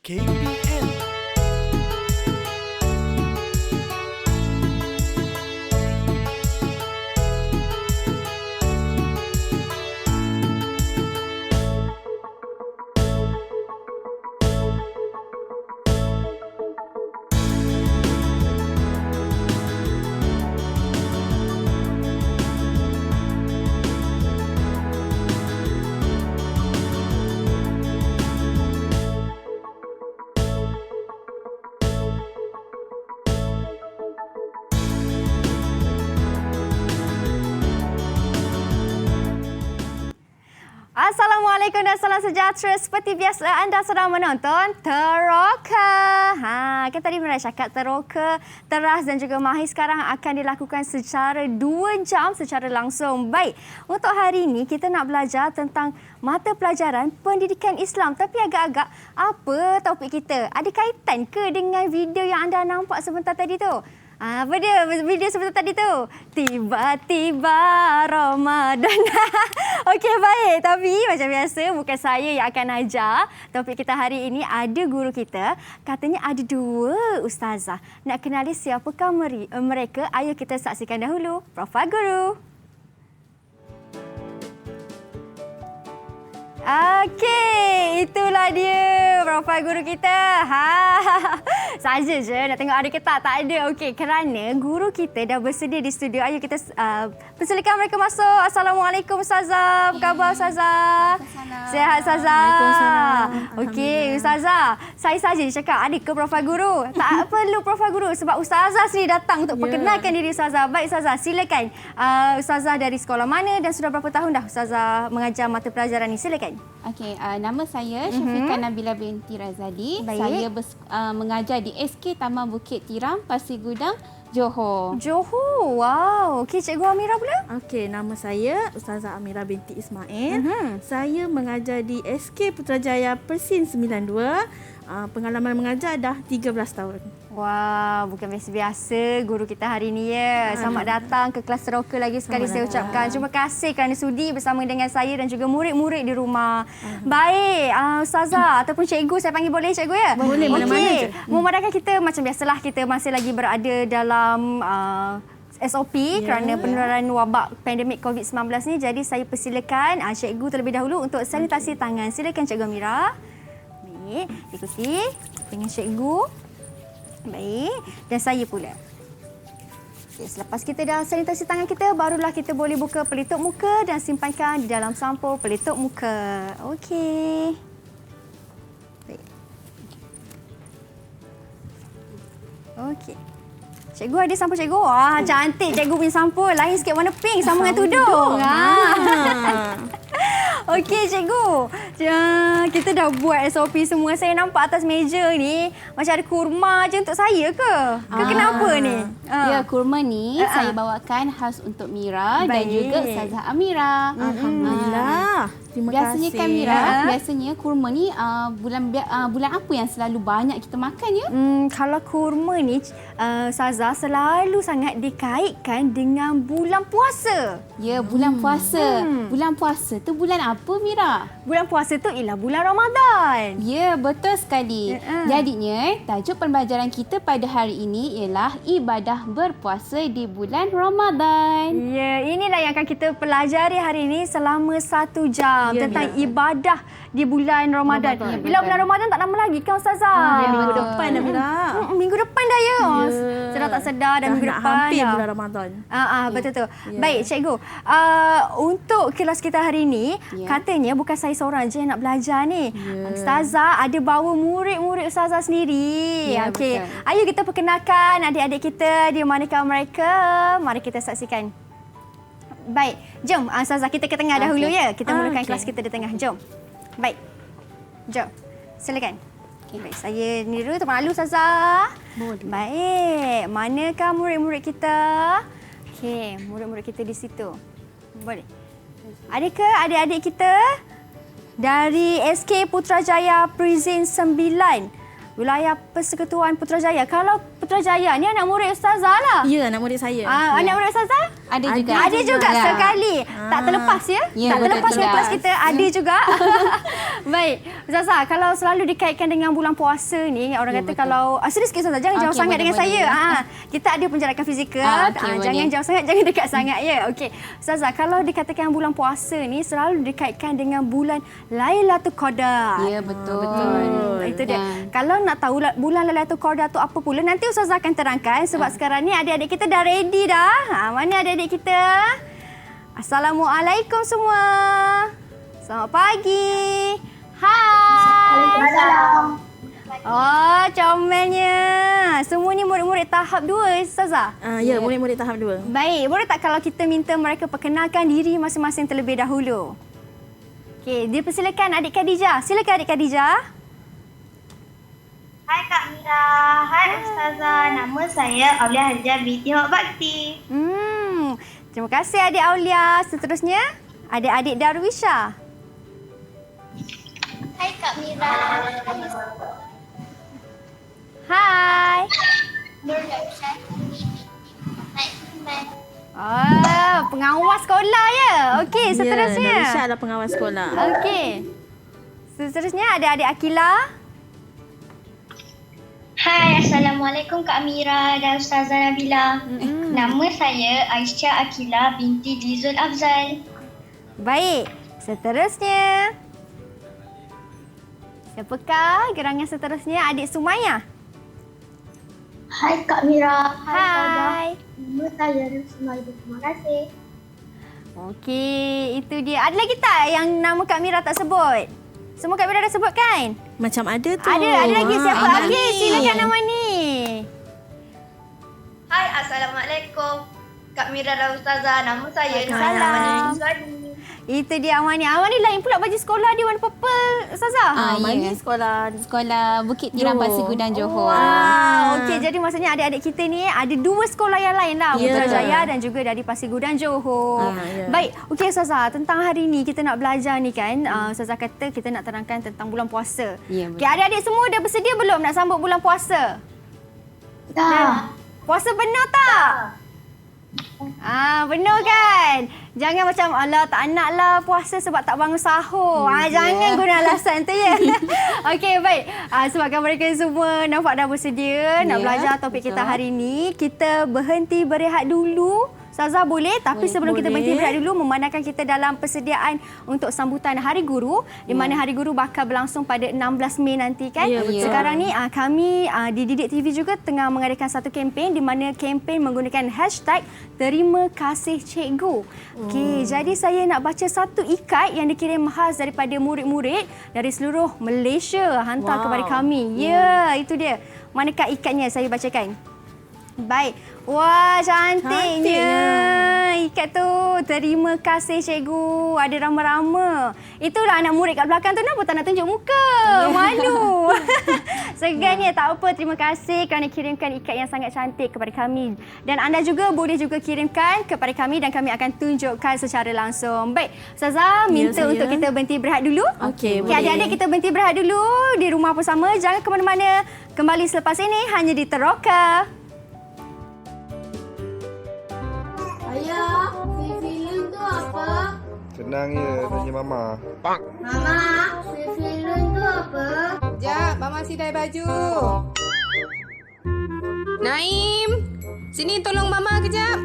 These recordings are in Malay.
KBN. Assalamualaikum dan salam sejahtera. Seperti biasa anda sedang menonton Teroka. Kan tadi Mira cakap Teroka, Teras dan juga Mahir sekarang akan dilakukan secara 2 jam secara langsung. Baik, untuk hari ini kita nak belajar tentang mata pelajaran pendidikan Islam. Tapi agak-agak apa topik kita? Ada kaitan ke dengan video yang anda nampak sebentar tadi tu? Apa dia video sebentar tadi tu? Tiba-tiba Ramadan. Okey, baik. Tapi macam biasa bukan saya yang akan ajar. Topik kita hari ini ada guru kita. Katanya ada 2 ustazah. Nak kenali siapakah mereka? Ayo kita saksikan dahulu. Profa Guru. Okey, itulah dia Profa Guru kita. Saja je nak tengok ada ke tak? Tak ada. Okey, kerana guru kita dah bersedia di studio. Ayo kita persilakan mereka masuk. Assalamualaikum Ustazah. Apa khabar Ustazah? Sihat Ustazah? Okey, Ustazah. Saya saja cakap ada ke Profa Guru? Tak perlu Profa Guru sebab Ustazah sendiri datang untuk perkenalkan diri Ustazah. Baik Ustazah, silakan. Ustazah dari sekolah mana dan sudah berapa tahun dah Ustazah mengajar mata pelajaran ni? Silakan. Okey, nama saya Syafiqah Nabila binti Razali. Baik. Saya mengajar di SK Taman Bukit Tiram, Pasir Gudang, Johor. Johor. Wow. Okey, Cikgu Amira pula? Okey, nama saya Ustazah Amira binti Ismail. Saya mengajar di SK Putrajaya Persin 92. Pengalaman mengajar dah 13 tahun. Wow, bukan biasa-biasa guru kita hari ini ya. Selamat datang ke kelas Teroka lagi sekali saya ucapkan. Terima kasih kerana sudi bersama dengan saya dan juga murid-murid di rumah. Baik, Ustazah ataupun cikgu, saya panggil boleh cikgu ya? Boleh, mana-mana je. Memudahkan kita macam biasalah, kita masih lagi berada dalam SOP kerana penularan wabak pandemik COVID-19 ni. Jadi saya persilakan cikgu terlebih dahulu untuk sanitasi tangan. Silakan Cikgu Amira. Baik, ikuti dengan cikgu. Baik, dan saya pula. Okay, selepas kita dah sanitasi tangan kita, barulah kita boleh buka pelitup muka dan simpankan di dalam sampul pelitup muka. Okey. Baik. Okey. Cikgu ada sampul cikgu? Wah, cantik cikgu punya sampul. Lain sikit warna pink sama dengan tudung. Okey cikgu, kita dah buat SOP semua. Saya nampak atas meja ni macam ada kurma je untuk saya ke? Kenapa ni? Ya, kurma ni saya bawakan khas untuk Mira dan juga Ustazah Amira. Alhamdulillah. Terima Biasanya kasih. kan Mira, biasanya kurma ni bulan apa yang selalu banyak kita makan ya? Kalau kurma ni, Ustazah, selalu sangat dikaitkan dengan bulan puasa. Ya, bulan puasa. Bulan puasa tu bulan apa Mira? Bulan puasa tu ialah bulan Ramadan. Ya, betul sekali. Jadinya, tajuk pembelajaran kita pada hari ini ialah ibadah berpuasa di bulan Ramadan. Ya, inilah yang akan kita pelajari hari ini selama 1 jam tentang ibadah di bulan Ramadan. Bila bulan Ramadan tak lama lagi kan Ustazah? Minggu depan dah Mira. Minggu depan dah ya. Saya dah tak sedar dah minggu depan. Hampir dah. bulan Ramadan. Betul tu. Baik cikgu. Untuk kelas kita hari ini, katanya bukan saya seorang je yang nak belajar ni. Ustazah ada bawa murid-murid Ustazah sendiri. Ya, Okey. betul. Ayo kita perkenalkan adik-adik kita, di manakah mereka? Mari kita saksikan. Baik, jom Ustazah kita ke tengah dahulu ya. Kita mulakan kelas kita di tengah. Jom. Baik. Jom. Silakan. Baik, saya ni dulu Tuan Malu Ustazah. Boleh. Baik, manakah murid-murid kita? Okey, murid-murid kita di situ. Boleh. Adakah adik-adik kita dari SK Putrajaya Prison 9? Wilayah Persekutuan Putrajaya. Kalau Putrajaya ni anak murid Ustazah lah. Ya, anak murid saya. Anak murid Ustazah? Ada juga. Ada juga Ya. sekali. Tak terlepas ya? Ya, Tak betul, terlepas dari kelas terlepas. kita. Ada juga. Baik, Ustazah, kalau selalu dikaitkan dengan bulan puasa ni, orang kata betul. kalau serius sikit Ustazah, jangan jauh sangat dengan boleh. saya. Kita ada penjarakan fizikal, jangan jauh sangat, jangan dekat sangat ya. Okey. Ustazah, kalau dikatakan bulan puasa ni selalu dikaitkan dengan bulan Lailatul Qadar. Ya, betul. Itu dia. Dan- Kalau nak tahu bulan Lailatul Qadar tu apa pula, nanti Ustazah akan terangkan sebab sekarang ni adik-adik kita dah ready dah. Mana adik-adik kita? Assalamualaikum semua. Selamat pagi. Hai. Oh, comelnya. Semua ni murid-murid tahap 2, Ustazah? Ya, murid-murid tahap 2. Baik, boleh tak kalau kita minta mereka perkenalkan diri masing-masing terlebih dahulu? Okey, dipersilakan adik Khadijah. Silakan adik Khadijah. Hai Kak Mira, hai Ustazah. Nama saya Aulia Hajah binti Hok Bakti. Terima kasih adik Aulia. Seterusnya, adik-adik Darwisha. Hai Kak Mira. Hai. Nur Darwishan. Hai Iman. Pengawas sekolah ya. Okey, seterusnya. Ya, Narisha adalah pengawas sekolah. Okey. Seterusnya adik-adik Akila. Hai, Assalamualaikum Kak Mira dan Ustazah Nabila. Nama saya Aisyah Akila binti Dizul Afzal. Baik, seterusnya. Siapakah gerangan seterusnya? Adik Sumaya. Hai Kak Mira. Hai. Nama saya Rusmai. Terima kasih. Okey, itu dia. Ada lagi tak yang nama Kak Mira tak sebut? Semua Kak Mira dah sebut kan? Macam ada tu. Ada lagi siapa? Amani. Okey, silakan nama ni. Hai, Assalamualaikum Kak Mira dan Ustazah. Nama saya Waalaikumsalam. Itu dia Amani. Amani lain pula baju sekolah dia warna purple, Ustazah. Mani Ya. sekolah. Sekolah Bukit Tiram Johor. Pasir Gudang Johor. Okey, jadi maksudnya adik-adik kita ni ada 2 sekolah yang lain lah. Ya. Putrajaya dan juga dari Pasir Gudang Johor. Ya. Baik, okey Ustazah, tentang hari ni kita nak belajar ni kan. Ustazah kata kita nak terangkan tentang bulan puasa. Ya, Okey, adik-adik semua dah bersedia belum nak sambut bulan puasa? Dah. Puasa benar tak? Benar kan? Jangan macam alah tak naklah puasa sebab tak bangun sahur. Jangan guna alasan tu ya. Okey, baik. Sebabkan mereka semua nampak dah bersedia nak Ya, belajar topik kita betul. hari ni, kita berhenti berehat dulu. Ustazah boleh, tapi sebelum kita berhenti berehat dulu, memandangkan kita dalam persediaan untuk sambutan Hari Guru, di mana Hari Guru bakal berlangsung pada 16 Mei nanti kan. Ya, betul. Sekarang ni kami di Didik TV juga tengah mengadakan satu kempen di mana kempen menggunakan hashtag Terima Kasih Cikgu. Okey, jadi saya nak baca satu ikat yang dikirim khas daripada murid-murid dari seluruh Malaysia hantar kepada kami. Ya, itu dia. Manakah ikatnya saya bacakan? Baik. Wah, cantiknya. Ikat tu. Terima kasih cikgu. Ada rama-rama. Itulah anak murid kat belakang tu. Kenapa tak nak tunjuk muka? Malu. Segannya tak apa. Terima kasih kerana kirimkan ikat yang sangat cantik kepada kami. Dan anda juga boleh juga kirimkan kepada kami dan kami akan tunjukkan secara langsung. Baik, Ustazah minta saya. untuk kita berhenti berehat dulu. Okey, Okey, boleh. adik-adik kita berhenti berehat dulu di rumah bersama. Jangan ke mana-mana. Kembali selepas ini hanya di Teroka. Ayah, filem tu apa? Senang je, tanya Mama. Mama, filem tu apa? Sekejap, Mama sidai baju. Naim, sini tolong Mama kejap.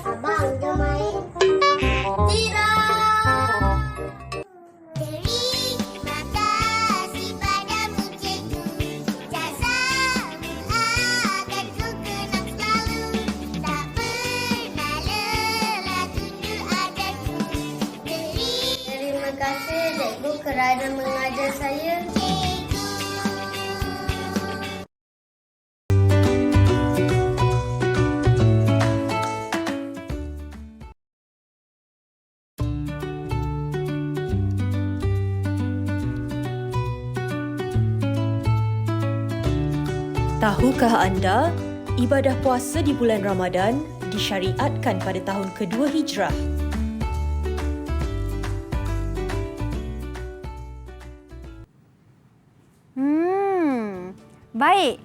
Abang, jom main. Tidak. Terima kasih padamu cikgu. Jazamu akan ku kenang selalu. Tak pernah lelah tunggu ajarku. Terima kasih cikgu kerana mengajar saya. Tahukah anda, ibadah puasa di bulan Ramadan disyariatkan pada tahun kedua Hijrah. Baik.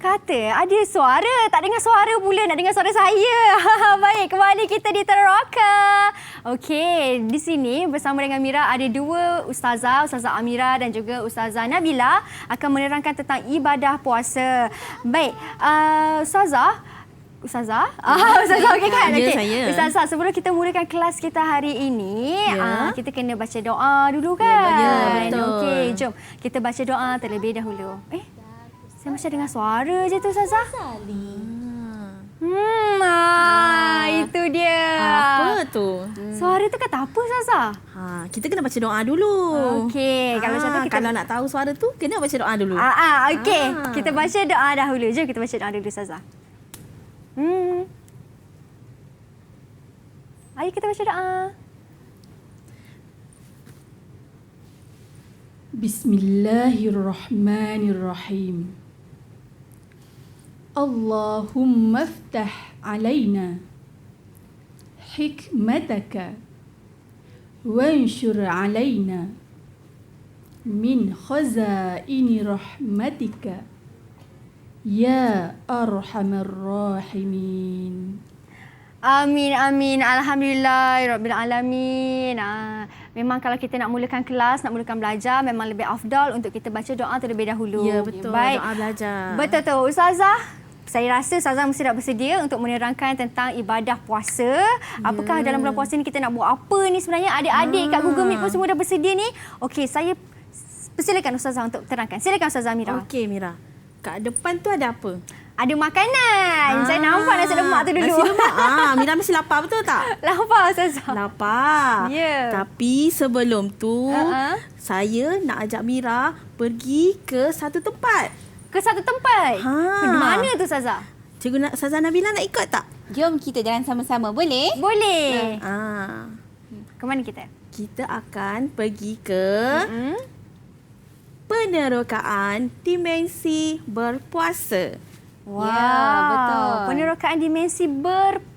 Kata ada suara, tak dengar suara pula, nak dengar suara saya. Baik, kembali kita di Teroka. Okey, di sini bersama dengan Mira ada dua Ustazah Amira dan juga Ustazah Nabila akan menerangkan tentang ibadah puasa. Baik, Ustazah, okey kan? Ya, Okey. saya. Ustazah, sebelum kita mulakan kelas kita hari ini, kita kena baca doa dulu kan? Ya, betul. Okey, jom kita baca doa terlebih dahulu. Saya macam dengar suara je tu, Ustazah. Itu dia. Apa tu? Suara tu kata apa, Ustazah? Kita kena baca doa dulu. Okey, kalau macam tu kita kalau nak tahu suara tu kena baca doa dulu. Okey. Kita baca doa dahulu. Jom kita baca doa dulu, Ustazah. Ayo kita baca doa. Bismillahirrahmanirrahim. Allahumma iftah alaina hikmataka wanshur alaina min khazaini rahmatika ya arhamar rahimin. Amin, amin. Alhamdulillah, Rabbil Alamin. Memang kalau kita nak mulakan kelas, nak mulakan belajar, memang lebih afdal untuk kita baca doa terlebih dahulu. Ya, betul. Baik. Doa belajar. Betul tu. Ustazah, saya rasa Ustazah mesti dah bersedia untuk menerangkan tentang ibadah puasa. Apakah dalam bulan puasa ni kita nak buat apa ni sebenarnya? Adik-adik kat Google Meet pun semua dah bersedia ni. Okey, saya persilakan Ustazah untuk terangkan. Silakan Ustazah Mira. Okey, Mira. Kat depan tu ada apa? Ada makanan. Saya nampak nasi lemak tu dulu. Nasi lemak. Mira mesti lapar, betul tak? Lapar, Ustazah. Lapar. Ya. Tapi sebelum tu, saya nak ajak Mira pergi ke satu tempat. Ke satu tempat? Ke mana tu, Ustazah? Cikgu Ustazah Nabila nak ikut tak? Jom kita jalan sama-sama, boleh? Boleh. Ke mana kita? Kita akan pergi ke penerokaan dimensi berpuasa. Wow, betul. Penerokaan dimensi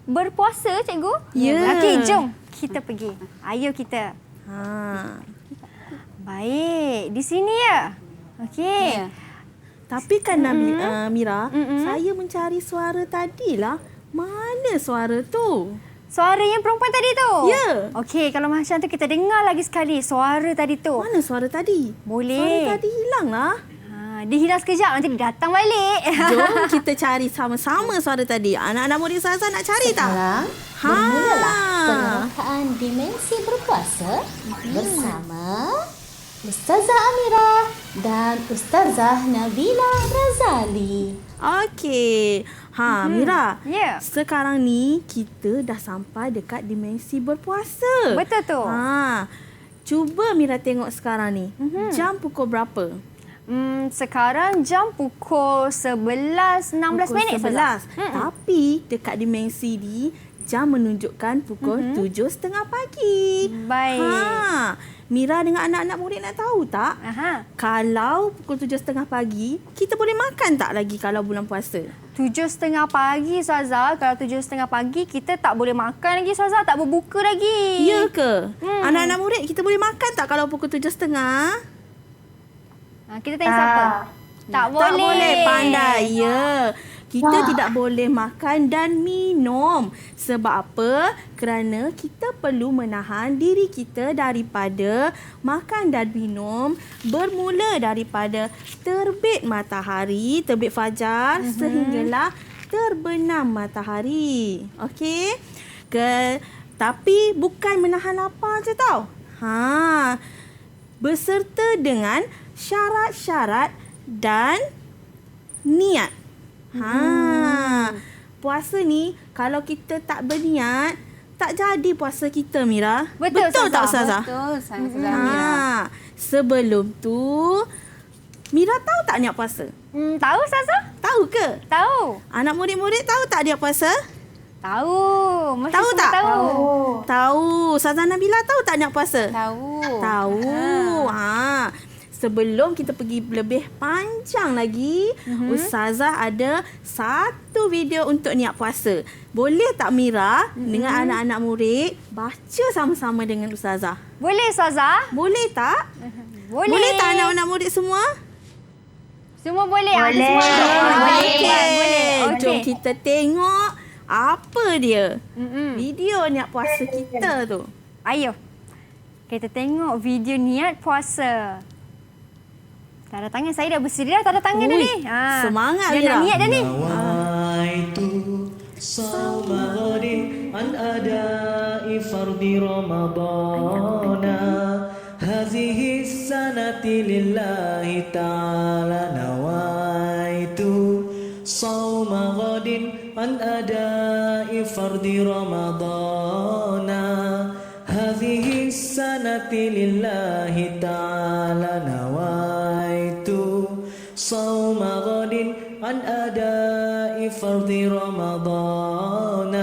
berpuasa, cikgu? Ya. Okey, jom kita pergi. Ayo kita. Baik, di sini ya? Okey. Ya. Tapi kan Mira, saya mencari suara tadilah. Mana suara tu? Suara yang perempuan tadi tu? Ya. Okey, kalau macam tu kita dengar lagi sekali suara tadi tu. Mana suara tadi? Boleh. Suara tadi hilang lah. Dia hilang sekejap, nanti dia datang balik. Jom kita cari sama-sama suara tadi. Anak-anak murid Ustazah nak cari tak? Sekarang bermulalah penerokaan dimensi berpuasa bersama Ustazah Amira dan Ustazah Nabila Razali. Okey. Mira. Ya. Sekarang ni kita dah sampai dekat dimensi berpuasa. Betul tu. Cuba Mira tengok sekarang ni. Jam pukul berapa? Sekarang jam pukul 11.16 minit. 11. Tapi dekat dimensi ni jam menunjukkan pukul 7.30 pagi. Baik. Mira dengan anak-anak murid nak tahu tak? Kalau pukul 7.30 pagi, kita boleh makan tak lagi kalau bulan puasa? 7.30 pagi, Ustazah. Kalau 7.30 pagi, kita tak boleh makan lagi, Ustazah. Tak berbuka lagi. Ya ke? Anak-anak murid, kita boleh makan tak kalau pukul 7.30? Kita tanya siapa? Tak boleh. Tak boleh, pandai. Ya. Kita tidak boleh makan dan minum. Sebab apa? Kerana kita perlu menahan diri kita daripada makan dan minum bermula daripada terbit matahari, terbit fajar sehinggalah terbenam matahari. Okey? Tapi bukan menahan lapar je tau. Beserta dengan syarat-syarat dan niat. Puasa ni kalau kita tak berniat, tak jadi puasa kita, Mira. Betul tak, Ustazah? Betul, Ustazah Mira. Sebelum tu, Mira tahu tak niat puasa? Tahu, Ustazah? Tahu ke? Tahu. Anak murid-murid tahu tak niat puasa? Tahu. Mesti Tahu semua tak? Tahu. Tahu. Ustazah Nabila tahu tak niat puasa? Tahu. Tahu. Sebelum kita pergi lebih panjang lagi, Ustazah ada satu video untuk niat puasa. Boleh tak Mira dengan anak-anak murid baca sama-sama dengan Ustazah? Boleh, Ustazah? Boleh tak? Boleh. Boleh tak anak-anak murid semua? Semua boleh? Boleh. Boleh. Jom Okey. kita tengok apa dia. Video niat puasa kita tu. Ayo. Kita tengok video niat puasa. Tanda tangan saya dah bersedia tanda tangan dah Ui, ni. semangat, Dia nak Mira. niat dah ni. Nawaitu sawma ghadin an adai fardi ramadana hadhihi sanati lillahi ta'ala nawaitu sawma ghadin an adai fardi ramadana hadhihi sanati lillahi ta'ala nawaitu sawma ghadin عن أداء فرض رمضان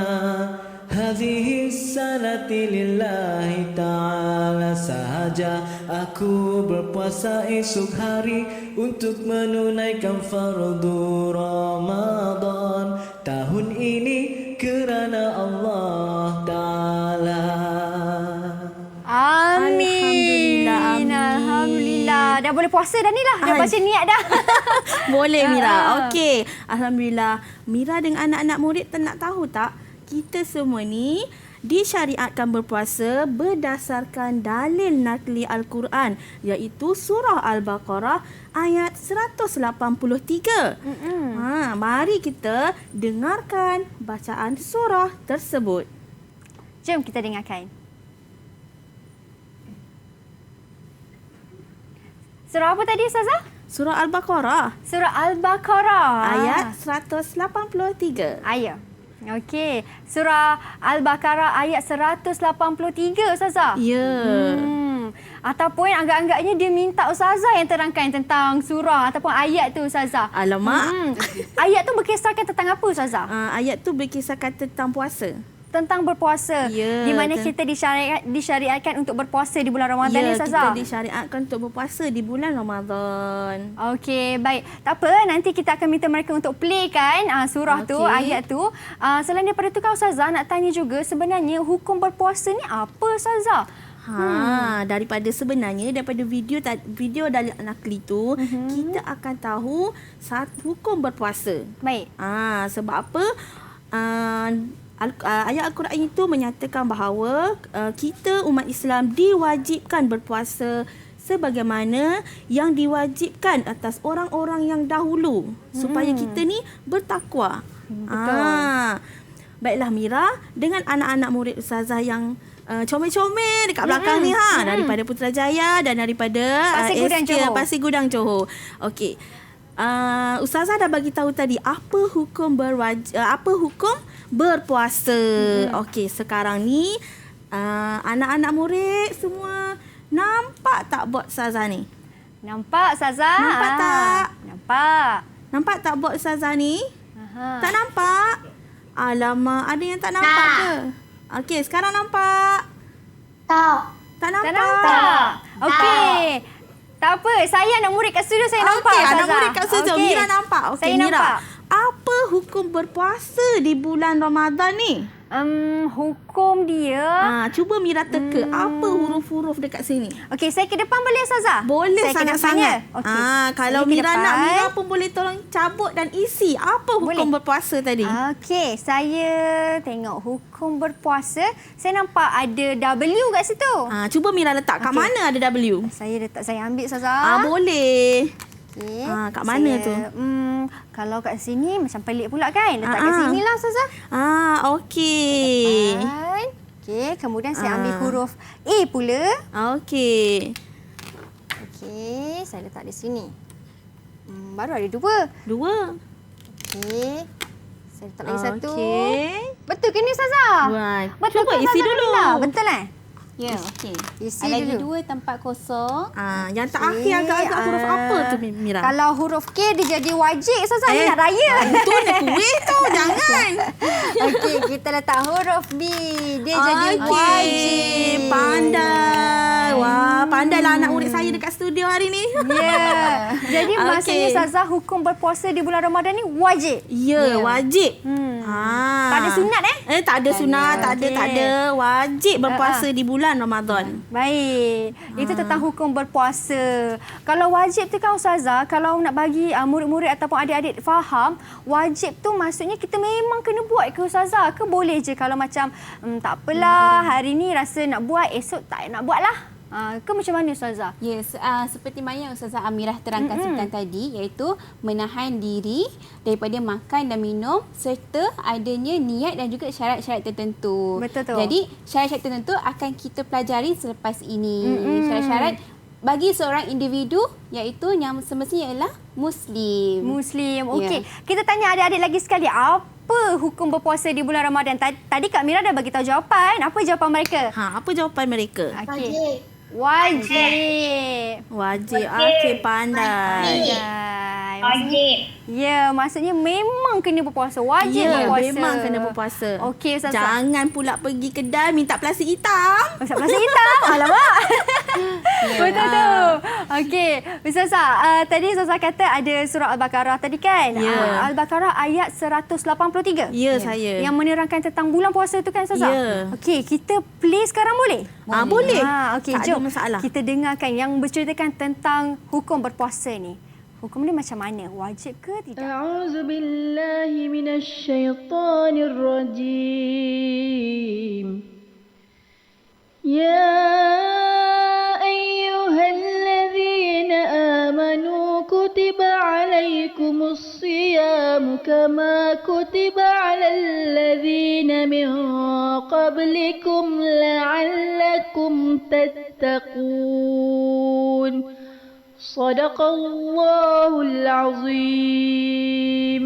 هذه السنة لله تعالى sahaja aku berpuasa esok hari untuk menunaikan fardu Ramadan tahun ini kerana Allah Ta'ala. Amin. Alhamdulillah, amin. Alhamdulillah. Dah boleh puasa dah ni lah. Dah baca niat dah. Boleh Mira. Okey. Alhamdulillah. Mira dengan anak-anak murid nak tahu tak? Kita semua ni disyariatkan berpuasa berdasarkan dalil nakli Al-Quran iaitu surah Al-Baqarah ayat 183. Mari kita dengarkan bacaan surah tersebut. Jom kita dengarkan. Surah apa tadi Ustazah? Surah Al-Baqarah Surah Al-Baqarah. ayat 183. Ayo. Okey. Surah Al-Baqarah ayat 183 Ustazah. Ya. Ataupun agak-agaknya dia minta Ustazah yang terangkan tentang surah ataupun ayat tu Ustazah. Alamak. Ayat tu berkisarkan tentang apa Ustazah? Ayat tu berkisarkan tentang puasa. Tentang berpuasa. Ya, Di mana kita disyariatkan untuk berpuasa di bulan Ramadan ni Ustazah. Kita disyariatkan untuk berpuasa di bulan Ramadan. Okey, baik. Tak apa, nanti kita akan minta mereka untuk playkan surah tu, ayat tu. Selain daripada tu kan Ustazah nak tanya juga sebenarnya hukum berpuasa ni apa Ustazah? Daripada video dalil nakli tu, kita akan tahu hukum berpuasa. Baik. Sebab apa? Ayat Al-Quran itu menyatakan bahawa kita umat Islam diwajibkan berpuasa sebagaimana yang diwajibkan atas orang-orang yang dahulu supaya kita ni bertakwa. Betul. Baiklah Mira, dengan anak-anak murid Ustazah yang comel-comel dekat belakang ni daripada Putrajaya dan daripada Pasir Gudang Johor. Okey. Ustazah dah bagi tahu tadi apa hukum berpuasa. Okey, sekarang ni anak-anak murid semua nampak tak bot Ustazah ni? Nampak Ustazah? Nampak tak? Nampak. Nampak tak bot Ustazah ni? Tak nampak? Alamak, ada yang tak nampak ke? Okey, sekarang nampak? Tak nampak? Tak nampak. Okey. Tak apa, saya anak murid kat studio saya nampak Ustazah. Anak murid kat studio. Mira nampak. Okey, saya Mira. nampak. Apa hukum berpuasa di bulan Ramadan ni? Hukum dia. Cuba Mira teka apa huruf-huruf dekat sini. Okey, saya ke depan boleh Ustazah? Boleh saya sangat-sangat. Kalau Saya ke Mira depan. nak, Mira pun boleh tolong cabut dan isi apa hukum berpuasa tadi. Okey, saya tengok hukum berpuasa. Saya nampak ada W kat situ. Cuba Mira letak kat mana ada W? Saya ambil Ustazah. Boleh. Okey. Kat mana tu? Kalau kat sini macam pelik pula kan. Letak kat sini lah Ustazah. Okey. Okey, kemudian saya ambil huruf A pula. Okey. Okey, saya letak di sini. Baru ada 2. Okey. Saya letak lagi 1. Okey. Betul ke ni Ustazah? Betul Cuba ke isi Ustazah dulu. Nabila? Betul Ya, okey. Isi Lagi dulu. 2 tempat kosong. Yang terakhir agak-agak huruf apa tu Mira? Kalau huruf K dia jadi wajib Ustazah. Ni nak raya. Itu nak kuih tu, jangan. Okey, kita letak huruf B. Dia jadi wajib. Pandai. Wah, pandailah anak murid saya dekat studio hari ni. Ya. Jadi maksudnya Ustazah, hukum berpuasa di bulan Ramadan ni wajib. Ya, wajib. Tak ada sunat tak ada sunat, tak ada. Wajib berpuasa di bulan Ramadan. Baik. Itu tentang hukum berpuasa. Kalau wajib tu kan Ustazah, kalau nak bagi murid-murid ataupun adik-adik faham, wajib tu maksudnya kita memang kena buat ke Ustazah? Ke boleh je kalau macam tak apalah, hari ni rasa nak buat, esok tak nak buat lah. Ke macam mana Ustazah? Yes, seperti mana yang Ustazah Amirah terangkan sebentar tadi, iaitu menahan diri daripada makan dan minum serta adanya niat dan juga syarat-syarat tertentu. Betul tu. Jadi syarat-syarat tertentu akan kita pelajari selepas ini. Syarat-syarat bagi seorang individu iaitu yang semestinya ialah Muslim. Okey. Kita tanya adik-adik lagi sekali, apa hukum berpuasa di bulan Ramadan? Tadi Kak Mira dah bagi tahu jawapan. Apa jawapan mereka? Apa jawapan mereka? Okey. Wajib. Okey, pandai. Wajib. Ya, maksudnya memang kena berpuasa. Wajib berpuasa. Memang kena berpuasa. Okey, Ustazah. Jangan pula pergi kedai minta plastik hitam. Plastik hitam? Alamak. Betul tu. Okey, Ustazah, tadi Ustazah kata ada surah Al-Baqarah tadi kan? Ya. Al-Baqarah ayat 183. Ya, saya. Yang menerangkan tentang bulan puasa tu kan Ustazah? Ya. Okey, kita play sekarang boleh? Boleh. Okey, tak jom. ada masalah. Kita dengarkan yang berceritakan tentang hukum berpuasa ni. Hukum ni macam mana? Wajib ke tidak? A'udzu billahi minasyaitonir rajim. Ya ayyuhalladzina amanu kutiba alaikumus siyamu kama kutiba alal ladzina min qablikum la'allakum tattaqun. Sadaqallahul azim.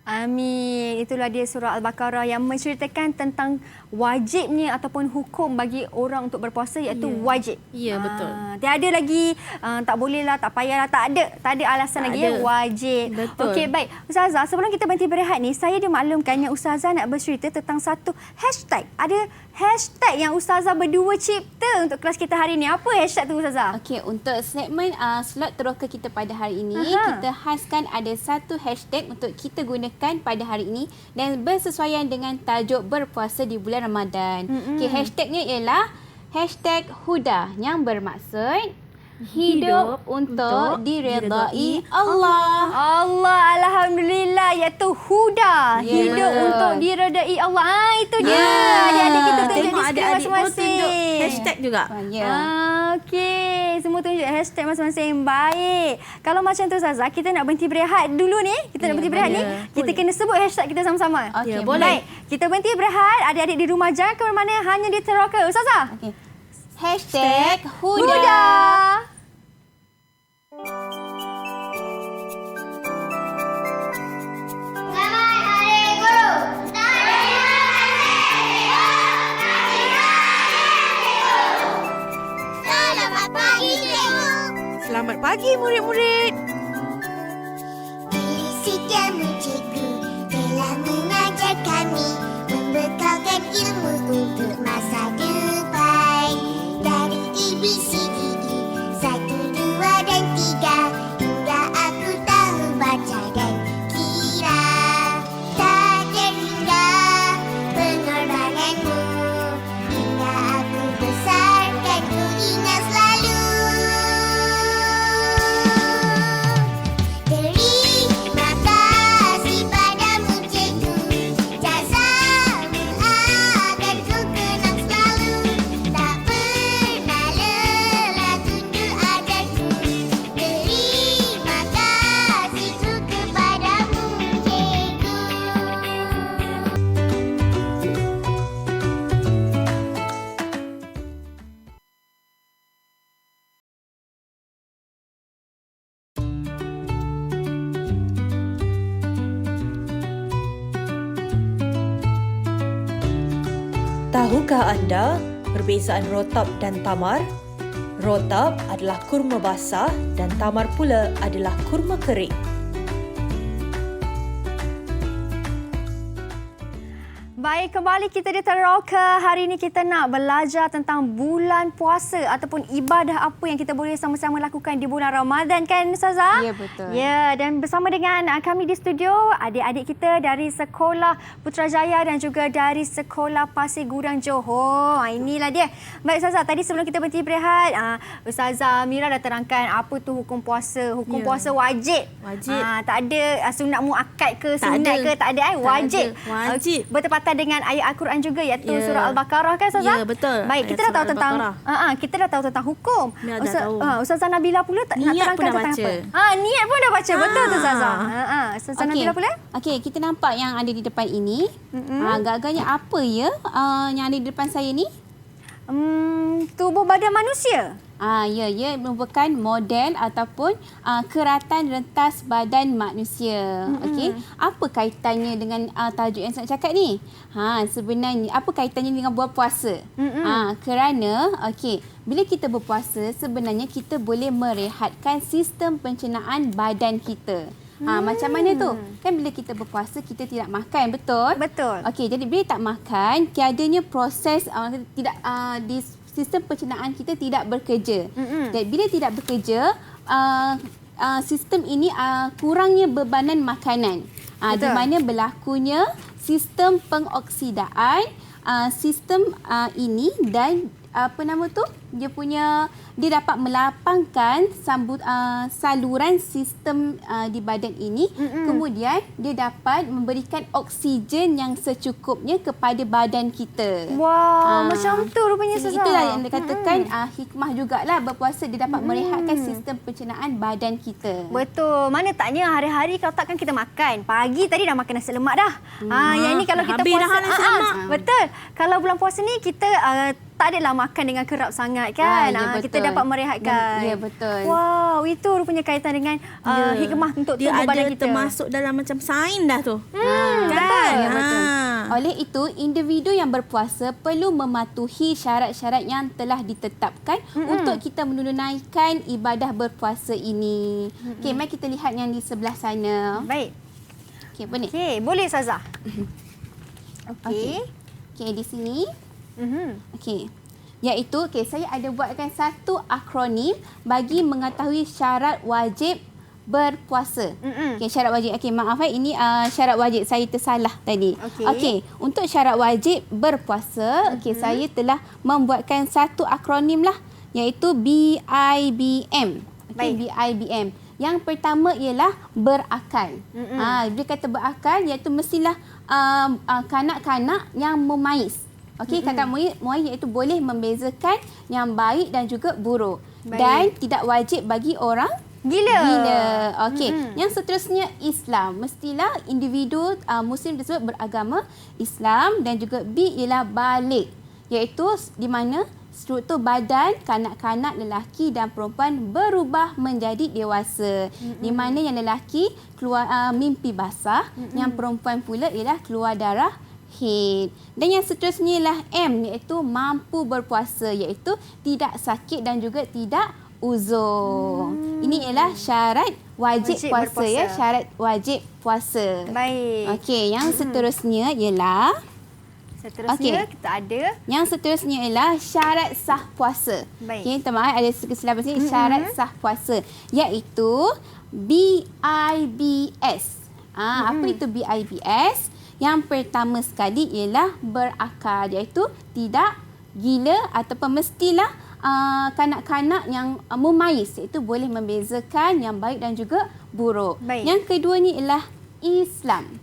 Amin. Itulah dia surah Al-Baqarah yang menceritakan tentang wajibnya ataupun hukum bagi orang untuk berpuasa iaitu wajib. Ya, betul. Tiada lagi tak bolehlah, tak payahlah, tak ada alasan lagi. Wajib. Betul. Okey, baik. Ustazah, sebelum kita berhenti berehat ni, saya dimaklumkan yang Ustazah nak bercerita tentang satu hashtag. Ada hashtag yang Ustazah berdua cipta untuk kelas kita hari ni. Apa hashtag tu Ustazah? Okey, untuk segmen slot teroka kita pada hari ini, kita khaskan ada satu hashtag untuk kita gunakan pada hari ini dan bersesuaian dengan tajuk berpuasa di bulan Ramadan. Okey, hashtagnya ialah hashtag Huda yang bermaksud hidup untuk diredai Allah. Alhamdulillah, iaitu Huda. Hidup untuk diredai Allah. Itu dia. Adik-adik kita tunjuk di skrin masing-masing. Tunjuk hashtag juga. Okey, semua tunjuk hashtag masing-masing. Baik. Kalau macam tu Ustazah, kita nak berhenti berehat dulu ni. Kita nak berhenti berehat ni. Kita kena sebut hashtag kita sama-sama. Okey, boleh. Baik. Kita berhenti berehat. Adik-adik di rumah jangan ke mana-mana, hanya di Teroka. Ustazah. Okey. Hashtag Huda. Selamat Hari Guru. Selamat pagi cikgu. Selamat pagi murid-murid. Setiamu cikgu telah mengajar kami, membekalkan ilmu untuk masa depan. Dari ABCDE 1, 2 dan 3 hingga aku tahu baca dan kira. Tak terhingga pengorbananmu hingga aku besar dan ku ingat selalu. Terima kasih padamu cikgu, jazamu akan ku kenang selalu. Tak pernah lelah tunduk ajarku. Terima kasihku kepadamu cikgu. Tahukah anda perbezaan rotab dan tamar? Rotab adalah kurma basah dan tamar pula adalah kurma kering. Baik, kembali kita di Teroka. Hari ini kita nak belajar tentang bulan puasa ataupun ibadah apa yang kita boleh sama-sama lakukan di bulan Ramadan, kan Ustazah? Ya, betul. Ya, dan bersama dengan kami di studio, adik-adik kita dari Sekolah Putrajaya dan juga dari Sekolah Pasir Gudang Johor. Inilah dia. Baik Ustazah, tadi sebelum kita berhenti berehat, Ustazah Amira dah terangkan apa tu hukum puasa. Hukum puasa wajib. Wajib. Tak ada sunat muakkad ke, Tak sunat ada. ke, tak ada. Wajib. Wajib. Bertepatan dengan ayat Al-Quran juga, iaitu surah Al-Baqarah, kan Ustazah? Ya, betul. Baik, kita Ayat dah tahu surah tentang kita dah tahu tentang hukum. Ya, dah tahu. Ustazah Nabila pula nak Niat terangkan pun dah tentang baca. apa? Niat pun dah baca. Betul tu Ustazah. Ustazah Nabila pula? Okey, kita nampak yang ada di depan ini. Agak-agaknya apa ya yang ada di depan saya ni? Tubuh badan manusia. Ya, merupakan model ataupun keratan rentas badan manusia. Okey, apa kaitannya dengan tajuk yang saya cakap ni? Sebenarnya apa kaitannya dengan berpuasa? Kerana bila kita berpuasa sebenarnya kita boleh merehatkan sistem pencernaan badan kita. Macam mana tu? Kan bila kita berpuasa kita tidak makan, betul? Betul. Okey, jadi bila tak makan, tiadanya proses tidak di sistem pencernaan kita tidak bekerja. Dan bila tidak bekerja, sistem ini kurangnya bebanan makanan. Di mana berlakunya sistem pengoksidaan sistem ini dan dia dapat melapangkan saluran sistem di badan ini. Kemudian dia dapat memberikan oksigen yang secukupnya kepada badan kita. Wow, macam tu rupanya Ustazah. Itulah yang dikatakan hikmah jugalah berpuasa, dia dapat merehatkan sistem pencernaan badan kita. Betul. Mana taknya hari-hari kalau takkan kita makan. Pagi tadi dah makan nasi lemak dah. Yang ini kalau kita habis dah puasa nasi lemak. Betul. Kalau bulan puasa ni kita tak adalah makan dengan kerap sangat, kan? Ya, kita dapat merehatkan. Ya, betul. Wow, itu rupanya kaitan dengan hikmah untuk Dia tubuh ada badan kita. termasuk dalam macam sains dah tu. Betul. Ya, betul. Oleh itu, individu yang berpuasa perlu mematuhi syarat-syarat yang telah ditetapkan untuk kita menunaikan ibadah berpuasa ini. Okey, mari kita lihat yang di sebelah sana. Baik. Okey, apa ni? Okey, boleh Ustazah. Okey, di sini. Okey. Iaitu, saya ada buatkan satu akronim bagi mengetahui syarat wajib berpuasa. Syarat wajib. Maaf ini syarat wajib saya tersalah tadi. Untuk syarat wajib berpuasa, saya telah membuatkan satu akronim lah, iaitu BIBM. BIBM. Yang pertama ialah berakal. Bila kata berakal, iaitu mestilah kanak-kanak yang memais. Kata muayyiz iaitu boleh membezakan yang baik dan juga buruk. Dan tidak wajib bagi orang gila. Yang seterusnya Islam. Mestilah individu Muslim tersebut beragama Islam. Dan juga B ialah balik, iaitu di mana struktur badan kanak-kanak lelaki dan perempuan berubah menjadi dewasa. Di mana yang lelaki keluar mimpi basah, yang perempuan pula ialah keluar darah haid. Dan yang seterusnya ialah M, iaitu mampu berpuasa, iaitu tidak sakit dan juga tidak uzur. Ini ialah syarat wajib puasa berpuasa. Syarat wajib puasa. Baik. Yang seterusnya ialah kita ada. Yang seterusnya ialah syarat sah puasa. Baik. Maaf ada kesilapan sini. Syarat sah puasa, iaitu BIBS. Apa itu BIBS? Yang pertama sekali ialah berakal, iaitu tidak gila ataupun mestilah kanak-kanak yang memais, iaitu boleh membezakan yang baik dan juga buruk. Yang keduanya ialah Islam.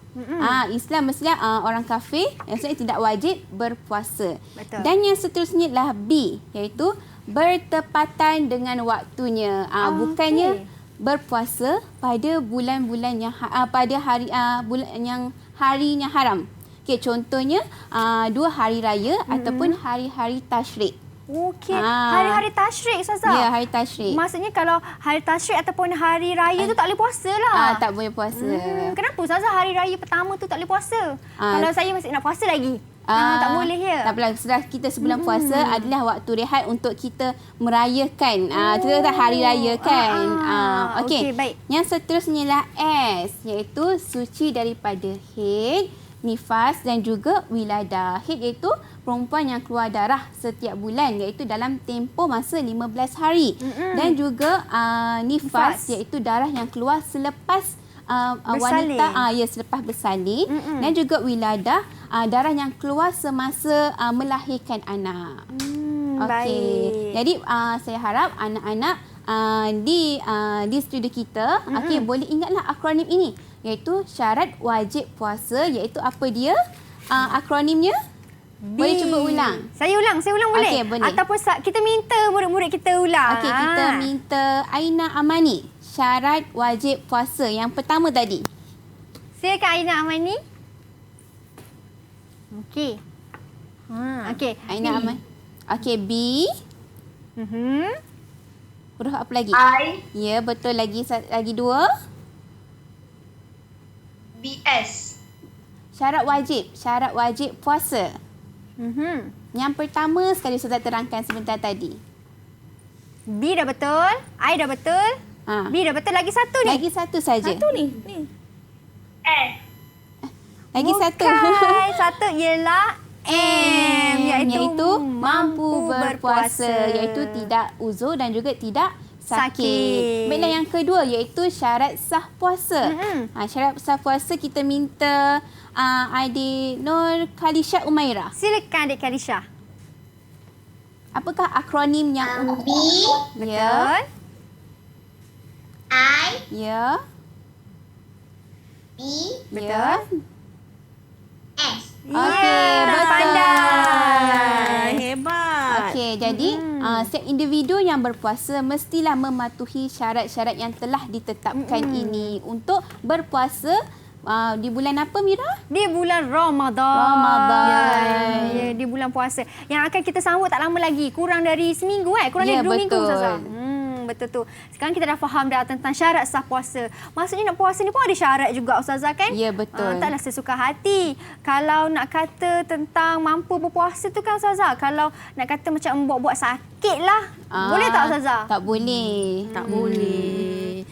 Islam mestilah orang kafir yang sebenarnya tidak wajib berpuasa. Betul. Dan yang seterusnya ialah B, iaitu bertepatan dengan waktunya. Bukannya berpuasa pada bulan-bulan yang pada hari bulan yang harinya haram. Contohnya 2 hari raya ataupun hari-hari tasyrik. Hari-hari tasyrik Ustazah. Ya, hari tasyrik. Maksudnya kalau hari tasyrik ataupun hari raya tu tak boleh puasa lah. Tak boleh puasa. Kenapa Ustazah hari raya pertama tu tak boleh puasa? Kalau saya masih nak puasa lagi. Tak boleh ya. Tak apalah, setelah kita sebulan puasa adalah waktu rehat untuk kita merayakan hari raya kan. Okey, baik. Yang seterusnya ialah S, iaitu suci daripada haid nifas dan juga wiladah. Haid iaitu perempuan yang keluar darah setiap bulan iaitu dalam tempoh masa 15 hari. Dan juga nifas iaitu darah yang keluar selepas wanita selepas bersalin. Dan juga wiladah darah yang keluar semasa melahirkan anak. Okey. Jadi saya harap anak-anak di studio kita boleh ingatlah akronim ini iaitu syarat wajib puasa iaitu apa dia akronimnya? Boleh cuba ulang. Saya ulang boleh? Okey, boleh. Ataupun kita minta murid-murid kita ulang. Okey, kita minta Aina Amani syarat wajib puasa yang pertama tadi. Silakan Aina Amani. Okey. Okey. Aina Amani. Okey, B. Huruf apa lagi? I. Ya, betul. Lagi dua. BS. Syarat wajib puasa. Yang pertama sekali Ustazah terangkan sebentar tadi. B dah betul, I dah betul. B dah betul, lagi satu ni. Lagi satu saja. Satu ni. S. Lagi satu. Satu ialah M, iaitu mampu berpuasa, iaitu tidak uzur dan juga tidak sakit. Baiklah, yang kedua iaitu syarat sah puasa. Syarat sah puasa kita minta Adik Nur Khalisha Umairah. Silakan Adik Khalisha. Apakah akronim yang B. Ya. I. Ya. B. Ya. S. Okey, betul. Pandai. Hebat. Okey, jadi setiap individu yang berpuasa mestilah mematuhi syarat-syarat yang telah ditetapkan ini untuk berpuasa di bulan apa, Mira? Di bulan Ramadan. Ya, di bulan puasa. Yang akan kita sambut tak lama lagi. Kurang dari seminggu Kurang dari 2 minggu Ustazah. Betul tu. Sekarang kita dah faham dah tentang syarat sah puasa. Maksudnya nak puasa ni pun ada syarat juga Ustazah kan? Ya, betul. Taklah sesuka hati. Kalau nak kata tentang mampu berpuasa tu kan Ustazah, kalau nak kata macam buat sakit lah. Boleh tak Ustazah? Tak boleh. Tak boleh.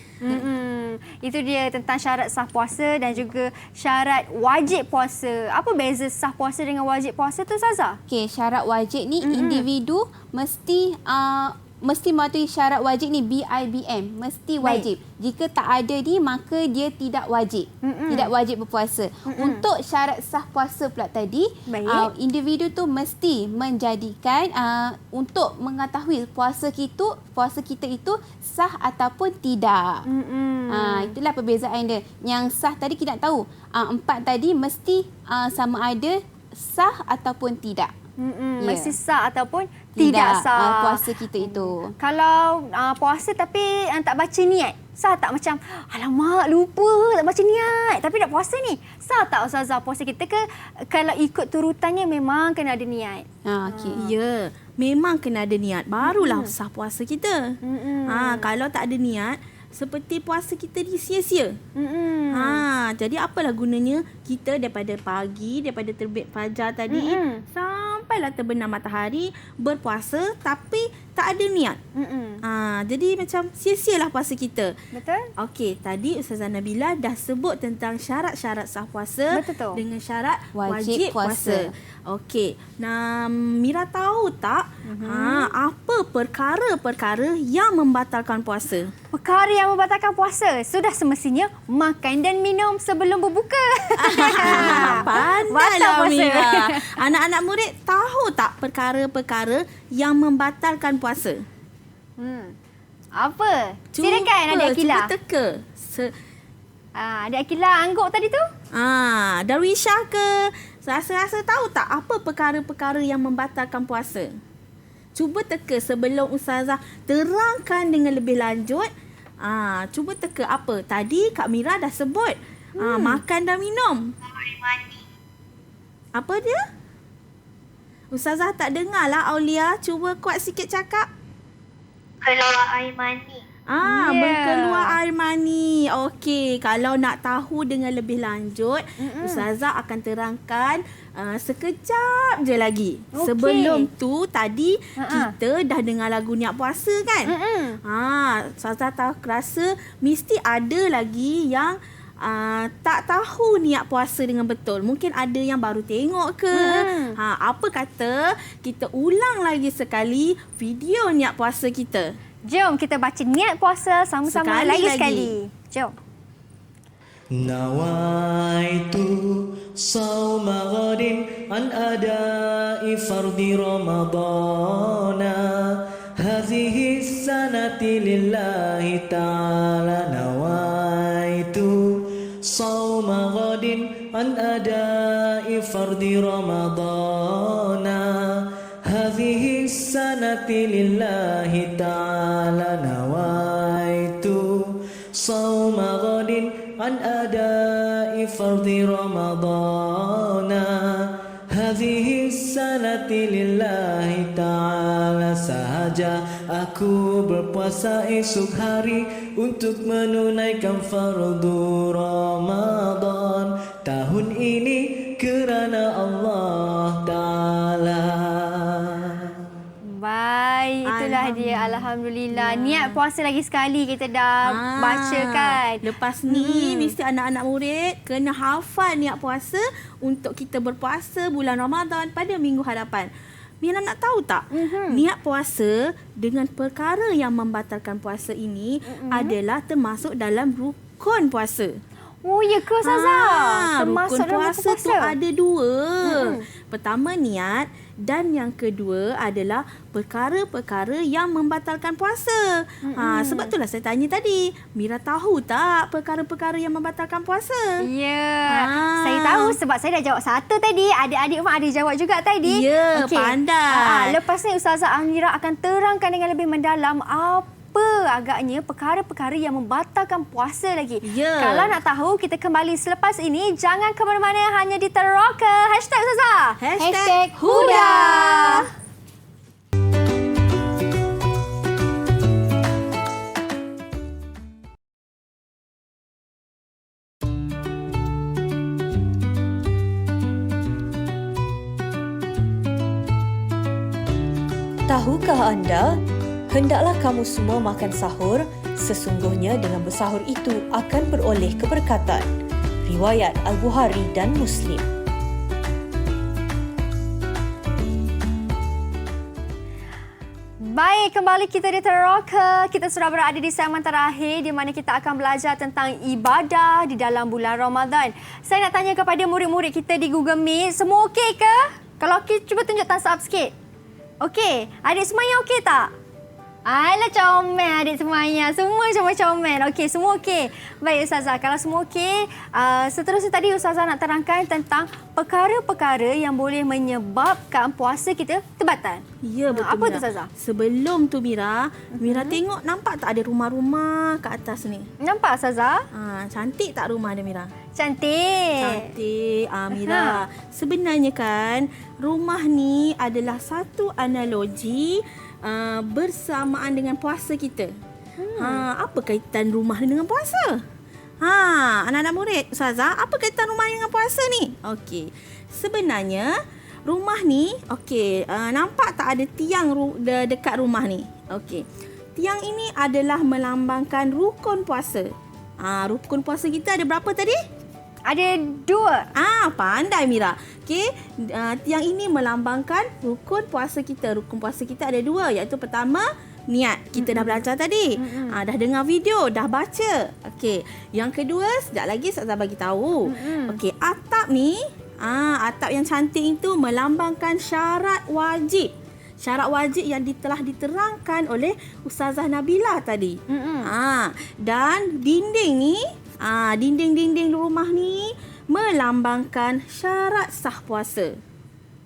Itu dia tentang syarat sah puasa dan juga syarat wajib puasa. Apa beza sah puasa dengan wajib puasa tu Ustazah? Okey, syarat wajib ni individu mesti mematuhi syarat wajib ni BIBM, mesti wajib. Jika tak ada ni maka dia tidak wajib. Tidak wajib berpuasa. Untuk syarat sah puasa pula tadi, individu tu mesti menjadikan untuk mengetahui puasa kita itu sah ataupun tidak. Itulah perbezaan dia. Yang sah tadi kita nak tahu. 4 tadi mesti sama ada sah ataupun tidak. Mesti sah ataupun tidak sah puasa kita itu. Kalau puasa tapi tak baca niat, sah tak? Macam alamak lupa tak baca niat tapi nak puasa ni, sah tak Ustazah puasa kita ke? Kalau ikut turutannya memang kena ada niat. Ya, memang kena ada niat barulah sah puasa kita. Kalau tak ada niat seperti puasa kita ni sia-sia. Jadi apalah gunanya kita daripada pagi, daripada terbit fajar tadi sampailah terbenam matahari berpuasa tapi tak ada niat. Jadi macam sia-sialah puasa kita. Betul? Okey, tadi Ustazah Nabila dah sebut tentang syarat-syarat sah puasa dengan syarat wajib puasa. Okey, Mira tahu tak apa perkara-perkara yang membatalkan puasa? Perkara yang membatalkan puasa sudah semestinya makan dan minum sebelum berbuka. Pandailah Mira. Anak-anak murid tahu tak perkara-perkara yang membatalkan puasa? Apa? Silakan Adik Akila. Cuba teka. Adik Akila angguk tadi tu? Darwisha ke? Rasa-rasa tahu tak apa perkara-perkara yang membatalkan puasa? Cuba teka sebelum Ustazah terangkan dengan lebih lanjut. Cuba teka apa? Tadi Kak Mira dah sebut. Makan dan minum. Apa dia? Ustazah tak dengar lah Aulia. Cuba kuat sikit cakap. Keluar air mani. Berkeluar air mani. Okey, kalau nak tahu dengan lebih lanjut, Ustazah akan terangkan sekejap je lagi. Sebelum tu tadi kita dah dengar lagu niat puasa kan? Ustazah tahu rasa mesti ada lagi yang tak tahu niat puasa dengan betul. Mungkin ada yang baru tengok ke. Apa kata kita ulang lagi sekali video niat puasa kita. Jom kita baca niat puasa sama-sama sekali. Jom. Nawaitu sawma ghadin an adai fardi ramadana hadhihi sanati lillahi ta'ala. Nawaitu sawma ghadin an adai fardi ramadana hadhihi sanati lillahi ta'ala. Nawaitu sawma ghadin an adai fardi ramadana hadhihi sanati lillahi ta'ala. Sahaja aku berpuasa esok hari untuk menunaikan fardu Ramadan tahun ini kerana Allah Ta'ala. Baik, itulah dia. Alhamdulillah. Niat puasa lagi sekali kita dah baca kan. Lepas ni mesti anak-anak murid kena hafal niat puasa untuk kita berpuasa bulan Ramadan pada minggu hadapan. Mira nak tahu tak? Niat puasa dengan perkara yang membatalkan puasa ini adalah termasuk dalam rukun puasa. Oh, ya ke Ustazah? Rukun puasa tu ada dua. Pertama niat dan yang kedua adalah perkara-perkara yang membatalkan puasa. Sebab itulah saya tanya tadi, Mira tahu tak perkara-perkara yang membatalkan puasa? Ya, saya tahu sebab saya dah jawab satu tadi. Adik-adik pun ada jawab juga tadi. Ya, pandai. Lepas ni Ustazah Amira akan terangkan dengan lebih mendalam apa agaknya perkara-perkara yang membatalkan puasa lagi. Kalau nak tahu, kita kembali selepas ini. Jangan ke mana-mana, hanya di Teroka. Hashtag Ustazah. Hashtag Huda. Tahukah anda? Hendaklah kamu semua makan sahur, sesungguhnya dengan bersahur itu akan beroleh keberkatan. Riwayat Al-Bukhari dan Muslim. Baik, kembali kita di Teroka. Kita sudah berada di segmen terakhir di mana kita akan belajar tentang ibadah di dalam bulan Ramadan. Saya nak tanya kepada murid-murid kita di Google Meet, semua okey ke? Kalau okey, cuba tunjuk thumbs up sikit. Okey, adik semuanya okey tak? Alah, comel adik semuanya. Semua comel. Okey, semua okey. Baik Ustazah, kalau semua okey, seterusnya tadi Ustazah nak terangkan tentang perkara-perkara yang boleh menyebabkan puasa kita terbatal. Ya, betul. Apa tu Ustazah? Sebelum tu Mira, Mira tengok nampak tak ada rumah-rumah kat atas ni? Nampak Ustazah? Cantik tak rumah dia Mira? Cantik. Mira. Sebenarnya kan, rumah ni adalah satu analogi bersamaan dengan puasa kita. Apa kaitan rumah dengan puasa? Anak-anak murid, Ustazah, apa kaitan rumah dengan puasa ni? Okey. Sebenarnya rumah ni, nampak tak ada tiang dekat rumah ni? Okey. Tiang ini adalah melambangkan rukun puasa. Rukun puasa kita ada berapa tadi? Ada 2. Pandai Mira. Okey, tiang ini melambangkan rukun puasa kita. Rukun puasa kita ada 2, iaitu pertama niat. Kita dah belajar tadi. Dah dengar video, dah baca. Okey, yang kedua sekejap lagi Ustazah bagi tahu. Okey, atap ni, atap yang cantik itu melambangkan syarat wajib. Syarat wajib yang telah diterangkan oleh Ustazah Nabila tadi. Dan dinding ni, dinding-dinding rumah ni melambangkan syarat sah puasa.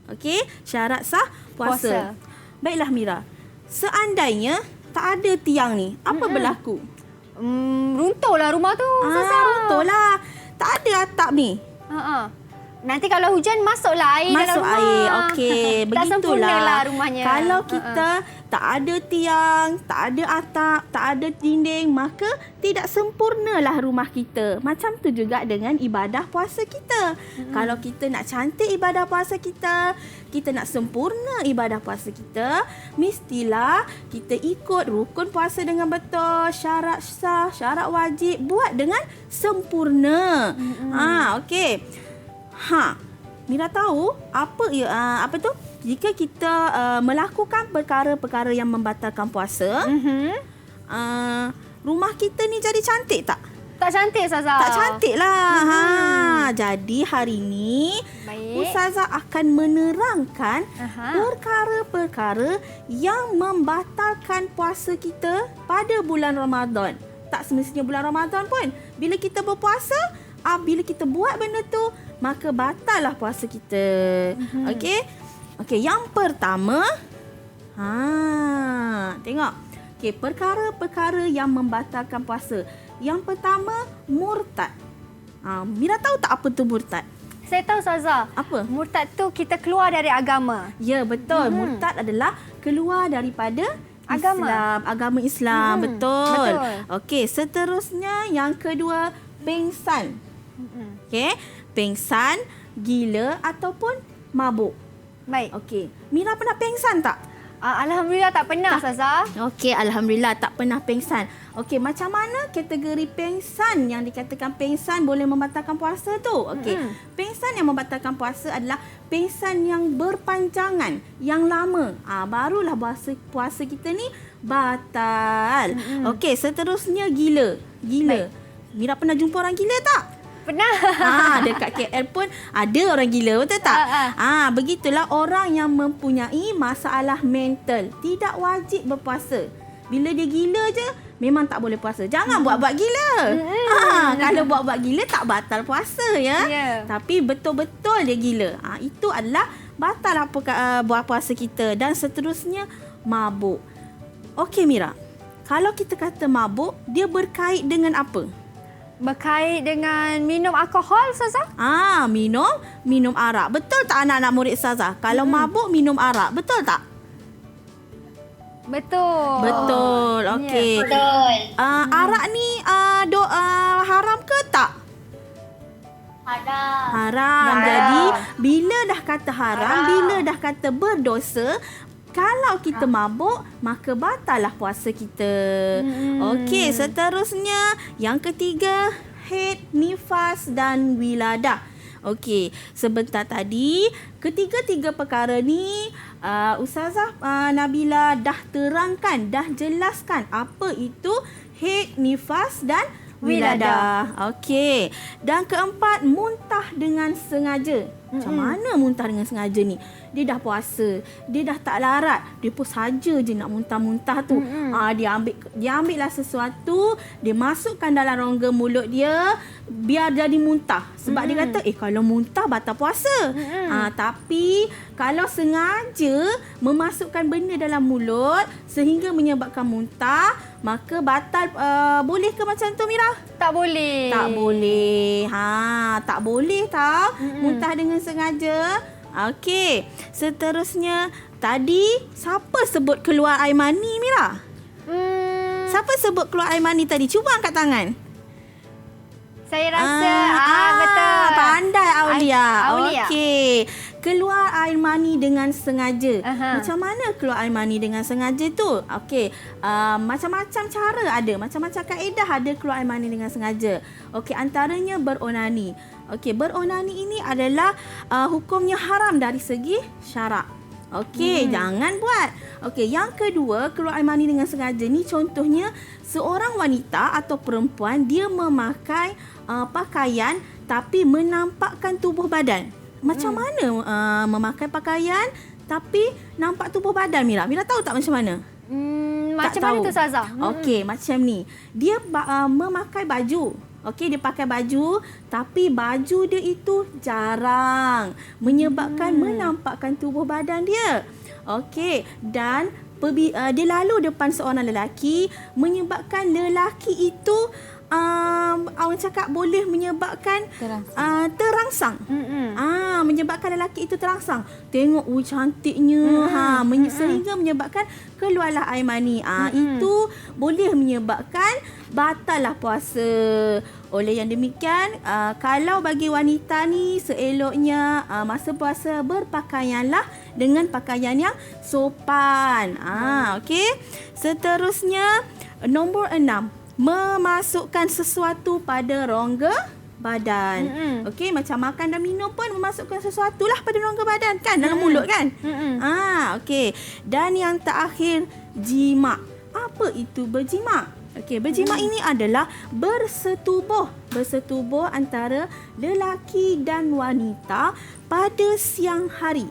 Okey, syarat sah puasa. Baiklah Mira, seandainya tak ada tiang ni, apa berlaku? Runtuhlah rumah tu. Runtuhlah. Tak ada atap ni. Nanti kalau hujan masuklah air dalam Masuk rumah. air. Okey, Tak sempurna lah begitulah. rumahnya. Kalau kita tak ada tiang, tak ada atap, tak ada dinding, maka tidak sempurnalah rumah kita. Macam tu juga dengan ibadah puasa kita. Kalau kita nak cantik ibadah puasa kita nak sempurna ibadah puasa kita, mestilah kita ikut rukun puasa dengan betul, syarat sah, syarat wajib, buat dengan sempurna. Okey. Mira tahu apa tu? Jika kita melakukan perkara-perkara yang membatalkan puasa, rumah kita ni jadi cantik tak? Tak cantik, Ustazah. Tak cantik lah. Jadi hari ni Ustazah akan menerangkan perkara-perkara yang membatalkan puasa kita pada bulan Ramadan. Tak semestinya bulan Ramadan pun. Bila kita berpuasa, bila kita buat benda tu, maka batallah puasa kita. Okey, yang pertama, tengok. Okey, perkara-perkara yang membatalkan puasa. Yang pertama, murtad. Mira tahu tak apa tu murtad? Saya tahu, Ustazah. Apa? Murtad tu kita keluar dari agama. Ya, betul. Murtad adalah keluar daripada agama Islam. Betul. Okey, seterusnya yang kedua, pengsan. Okey, pengsan, gila ataupun mabuk. Baik. Okey, Mira pernah pengsan tak? Alhamdulillah tak pernah, Ustazah. Okey, alhamdulillah tak pernah pengsan. Okey, macam mana kategori pengsan yang dikatakan pengsan boleh membatalkan puasa tu? Okey, pengsan yang membatalkan puasa adalah pengsan yang berpanjangan, yang lama. Barulah puasa kita ni batal. Okey, seterusnya gila. Baik. Mira pernah jumpa orang gila tak? Pernah. Dekat KL pun ada orang gila, betul tak? Begitulah orang yang mempunyai masalah mental tidak wajib berpuasa. Bila dia gila je, memang tak boleh puasa. Jangan buat-buat gila. Kalau buat-buat gila tak batal puasa ya. Tapi betul-betul dia gila. Itu adalah batal buat puasa kita. Dan seterusnya mabuk. Okey Mira, kalau kita kata mabuk, dia berkait dengan apa? Berkait dengan minum alkohol, Ustazah? Minum arak. Betul tak anak-anak murid Ustazah? Kalau mabuk minum arak, betul tak? Betul. Okey. Betul. Arak ni haram ke tak? Haram. Jadi bila dah kata haram, bila dah kata berdosa, kalau kita mabuk, maka batallah puasa kita. Okey, seterusnya yang ketiga, haid, nifas dan wiladah. Okey, sebentar tadi ketiga-tiga perkara ni Ustazah Nabila dah terangkan, dah jelaskan apa itu haid, nifas dan wiladah. Okey. Dan keempat, muntah dengan sengaja. Macam mana muntah dengan sengaja ni? Dia dah puasa, dia dah tak larat, dia pun saja je nak muntah-muntah tu. Dia ambillah sesuatu, dia masukkan dalam rongga mulut dia biar jadi muntah. Sebab dia kata, kalau muntah batal puasa. Tapi kalau sengaja memasukkan benda dalam mulut sehingga menyebabkan muntah, maka batal. Boleh ke macam tu Mira? Tak boleh. Tak boleh. Tak boleh tau. Muntah dengan sengaja. Okey. Seterusnya, tadi siapa sebut keluar air mani Mira? Siapa sebut keluar air mani tadi? Cuba angkat tangan. Saya rasa betul. Pandai Aulia. Aulia. Okey. Keluar air mani dengan sengaja. Macam mana keluar air mani dengan sengaja tu? Okey. Macam-macam cara ada. Macam-macam kaedah ada keluar air mani dengan sengaja. Okey, antaranya beronani. Okey, beronani ini adalah hukumnya haram dari segi syarak. Okey, jangan buat. Okey, yang kedua, keluar air mani dengan sengaja ni contohnya seorang wanita atau perempuan dia memakai pakaian tapi menampakkan tubuh badan. Macam mana memakai pakaian tapi nampak tubuh badan Mira? Mira tahu tak macam mana? Macam mana tu Ustazah? Okey, macam ni. Dia memakai baju. Okey, dia pakai baju tapi baju dia itu jarang menyebabkan menampakkan tubuh badan dia. Okey, dan dia lalu depan seorang lelaki menyebabkan lelaki itu orang cakap boleh menyebabkan terangsang. Menyebabkan lelaki itu terangsang. Tengok cantiknya. Sehingga menyebabkan keluarlah air mani. Itu boleh menyebabkan batallah puasa. Oleh yang demikian, kalau bagi wanita ni seeloknya masa puasa berpakaianlah dengan pakaian yang sopan. Okey. Seterusnya nombor 6, memasukkan sesuatu pada rongga badan. Okey, macam makan dan minum pun memasukkan sesuatu lah pada rongga badan kan, dalam mulut kan. Okey. Dan yang terakhir, jima. Apa itu berjima? Okey, berjima ini adalah bersetubuh antara lelaki dan wanita pada siang hari.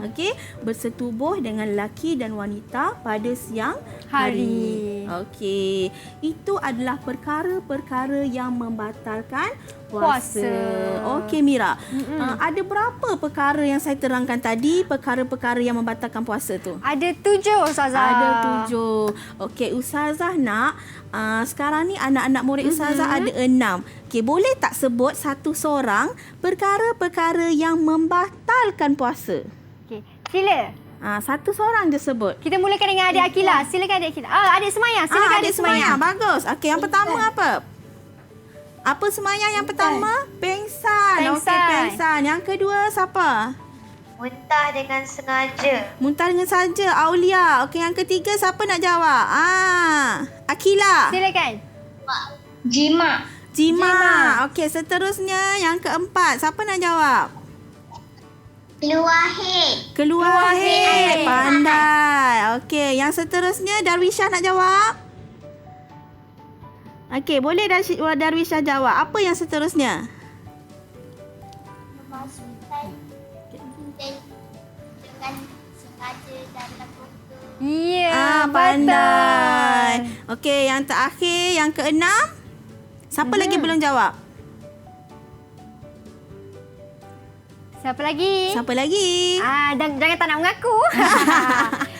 Okey, bersetubuh dengan lelaki dan wanita pada siang hari. Okey, itu adalah perkara-perkara yang membatalkan puasa. Okey Mira, ada berapa perkara yang saya terangkan tadi, perkara-perkara yang membatalkan puasa tu? Ada 7 Ustazah. Ada 7. Okey, Ustazah nak sekarang ni anak-anak murid Ustazah ada 6. Okey, boleh tak sebut satu seorang perkara-perkara yang membatalkan puasa? Okey, sila. Satu seorang je sebut. Kita mulakan dengan adik Akila. Silakan adik Akila. Adik Semayang. Silakan adik Semayang. Bagus. Okey, yang pertama apa? Apa semayang yang pertama? Pengsan. Okey, pengsan. Yang kedua siapa? Muntah dengan sengaja. Muntah dengan sengaja. Aulia. Okey, yang ketiga siapa nak jawab? Akila. Silakan. Jima. Okey, seterusnya yang keempat. Siapa nak jawab? Keluar head. Pandai. Okey, yang seterusnya Darwisha nak jawab? Okey, boleh Darwisha jawab. Apa yang seterusnya? Memasukkan dengan sengaja dalam rongga. Ya, pandai. Okey, yang terakhir, yang keenam. Siapa lagi belum jawab? Siapa lagi? Jangan tak nak mengaku.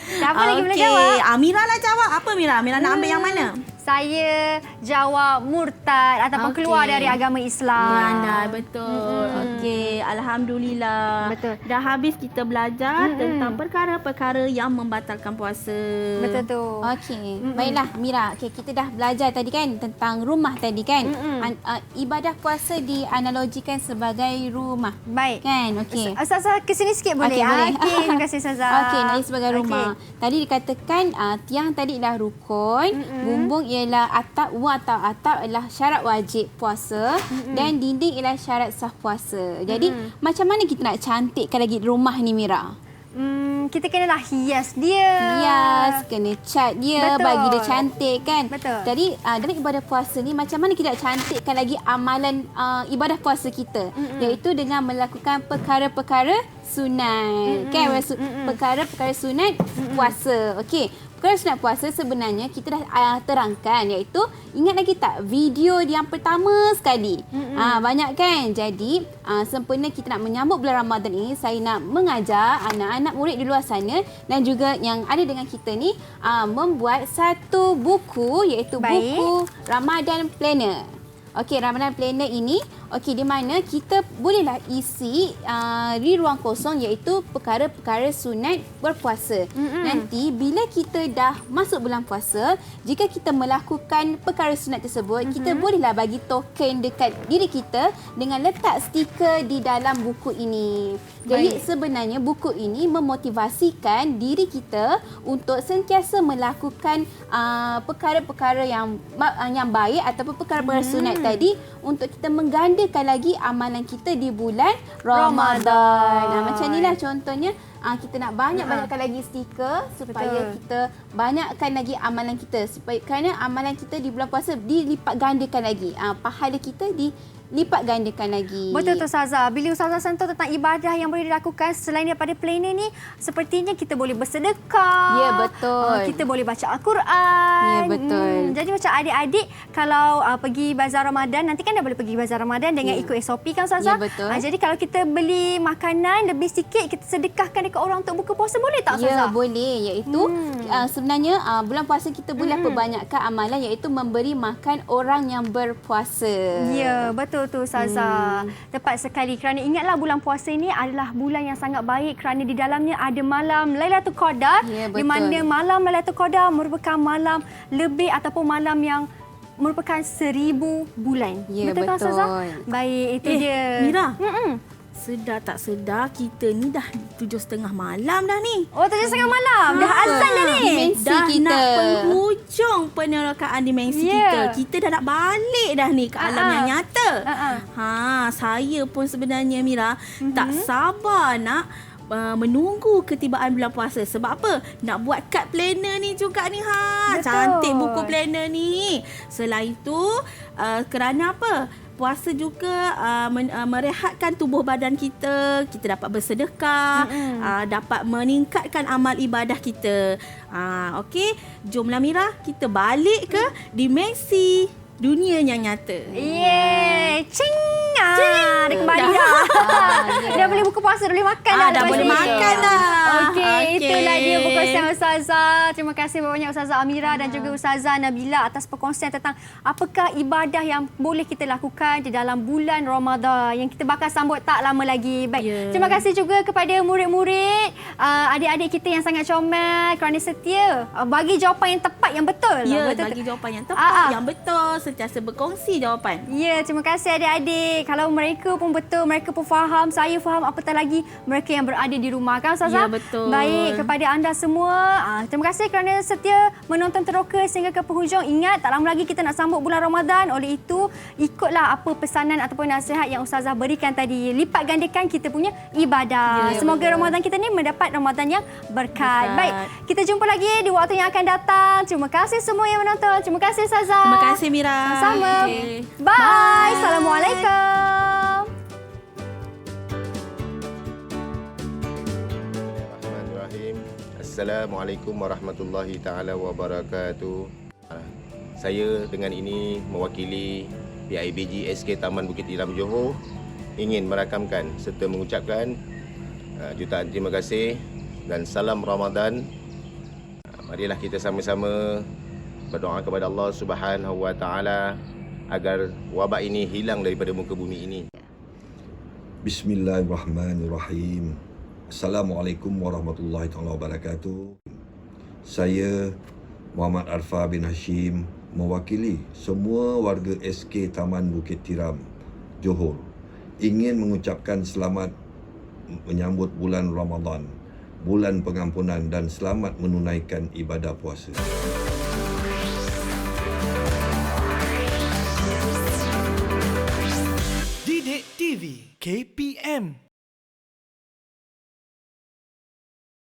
Siapa lagi belum jawab? Mira lah jawab. Apa Mira? Mira nak ambil yang mana? Saya jawab murtad ataupun keluar dari agama Islam. Pandai, betul. Okey, alhamdulillah. Betul. Dah habis kita belajar tentang perkara-perkara yang membatalkan puasa. Betul tu. Okey. Baiklah Mira, kita dah belajar tadi kan tentang rumah tadi kan. Ibadah puasa dianalogikan sebagai rumah. Baik. Kan? Okey. Ustazah ke sini sikit boleh? Boleh. Okey, terima kasih Ustazah. Okey, nak sebagai rumah. Tadi dikatakan tiang tadi dah rukun, bumbung ialah atap, atau atap adalah syarat wajib puasa dan dinding ialah syarat sah puasa. Jadi macam mana kita nak cantikkan lagi rumah ni Mira? Kita kenalah hias dia. Kena cat dia. Betul. Bagi dia cantik kan. Betul. Jadi dalam ibadah puasa ni macam mana kita nak cantikkan lagi amalan ibadah puasa kita, iaitu dengan melakukan perkara-perkara sunat. Kan? Perkara-perkara sunat puasa. Okey. Perkara sunat puasa sebenarnya kita dah terangkan, iaitu ingat lagi tak video yang pertama sekali? Banyak kan? Jadi sempena kita nak menyambut bulan Ramadan ini, saya nak mengajar anak-anak murid di luar sana dan juga yang ada dengan kita ni membuat satu buku, iaitu buku Ramadan Planner. Okey, Ramadan Planner ini di mana kita bolehlah isi di ruang kosong, iaitu perkara-perkara sunat berpuasa. Nanti bila kita dah masuk bulan puasa, jika kita melakukan perkara sunat tersebut, kita bolehlah bagi token dekat diri kita dengan letak stiker di dalam buku ini. Jadi sebenarnya buku ini memotivasikan diri kita untuk sentiasa melakukan perkara-perkara yang baik ataupun perkara-perkara sunat tadi, untuk kita menggandakan lagi amalan kita di bulan Ramadan. Macam inilah contohnya, kita nak banyak-banyakkan lagi stiker supaya kita banyakkan lagi amalan kita, kerana amalan kita di bulan puasa dilipat gandakan lagi. Pahala kita lipat gandakan lagi. Betul tu Ustazah. Bila Ustazah sentuh tentang ibadah yang boleh dilakukan selain daripada planner ni, sepertinya kita boleh bersedekah. Ya, betul. Kita boleh baca Al-Quran. Ya, betul. Jadi macam adik-adik kalau pergi bazar Ramadan, nanti kan dah boleh pergi bazar Ramadan dengan ikut SOP kan Ustazah? Ya, betul. Jadi kalau kita beli makanan lebih sikit, kita sedekahkan dekat orang untuk buka puasa, boleh tak Ya, Ustazah? boleh. Iaitu sebenarnya bulan puasa kita boleh perbanyakkan amalan, iaitu memberi makan orang yang berpuasa. Ya, betul tu Ustazah. Tepat sekali kerana ingatlah bulan puasa ini adalah bulan yang sangat baik kerana di dalamnya ada malam Lailatul Qadar. Ya, di mana malam Lailatul Qadar merupakan malam lebih ataupun malam yang merupakan 1000 bulan. Ya, betul kan Ustazah? Baik, itu dia. Mira. Sedar tak sedar kita ni dah 7:30 malam dah ni. Oh, 7:30 malam. Dah azan dah ni. Dimensi dah kita. nak penghujung penerokaan dimensi kita. Kita dah nak balik dah ni ke alam yang nyata. Saya pun sebenarnya Mira tak sabar nak menunggu ketibaan bulan puasa. Sebab apa? Nak buat kad planner ni juga ni. Betul. Cantik buku planner ni. Selain itu, kerana apa? Puasa juga merehatkan tubuh badan kita. Kita dapat bersedekah, dapat meningkatkan amal ibadah kita. Okey, jomlah Mira, kita balik ke dimensi dunia yang nyata. Yeay, cing. Dia kembali dah. Dah boleh buka puasa, dah boleh makan dah. Dah boleh makan dah. Okey, itulah dia perkongsian Ustazah. Terima kasih banyak Ustazah Amira dan juga Ustazah Nabila atas perkongsian tentang apakah ibadah yang boleh kita lakukan di dalam bulan Ramadan yang kita bakal sambut tak lama lagi. Baik, terima kasih juga kepada murid-murid, adik-adik kita yang sangat comel kerana setia bagi jawapan yang tepat, yang betul. Ya, bagi jawapan yang tepat, yang betul, sentiasa berkongsi jawapan. Ya, terima kasih adik-adik. Kalau mereka pun betul, mereka pun faham, saya faham, apatah lagi mereka yang berada di rumah kan Ustazah? Ya, betul. Baik, kepada anda semua, terima kasih kerana setia menonton Teroka sehingga ke penghujung. Ingat, tak lama lagi kita nak sambut bulan Ramadan. Oleh itu, ikutlah apa pesanan ataupun nasihat yang Ustazah berikan tadi. Lipat gandakan kita punya ibadah. Semoga Ramadan kita ni mendapat Ramadan yang berkat. Baik, kita jumpa lagi di waktu yang akan datang. Terima kasih semua yang menonton. Terima kasih Ustazah. Terima kasih Mira. Sama-sama. Bye. Assalamualaikum. Assalamualaikum warahmatullahi taala wabarakatuh. Saya dengan ini mewakili PIBG SK Taman Bukit Tiram Johor ingin merakamkan serta mengucapkan jutaan terima kasih dan salam Ramadan. Marilah kita sama-sama berdoa kepada Allah Subhanahu wa taala agar wabak ini hilang daripada muka bumi ini. Bismillahirrahmanirrahim. Assalamualaikum warahmatullahi taala wabarakatuh. Saya Muhammad Arfa bin Hashim mewakili semua warga SK Taman Bukit Tiram Johor ingin mengucapkan selamat menyambut bulan Ramadan, bulan pengampunan dan selamat menunaikan ibadah puasa. Didik TV KPM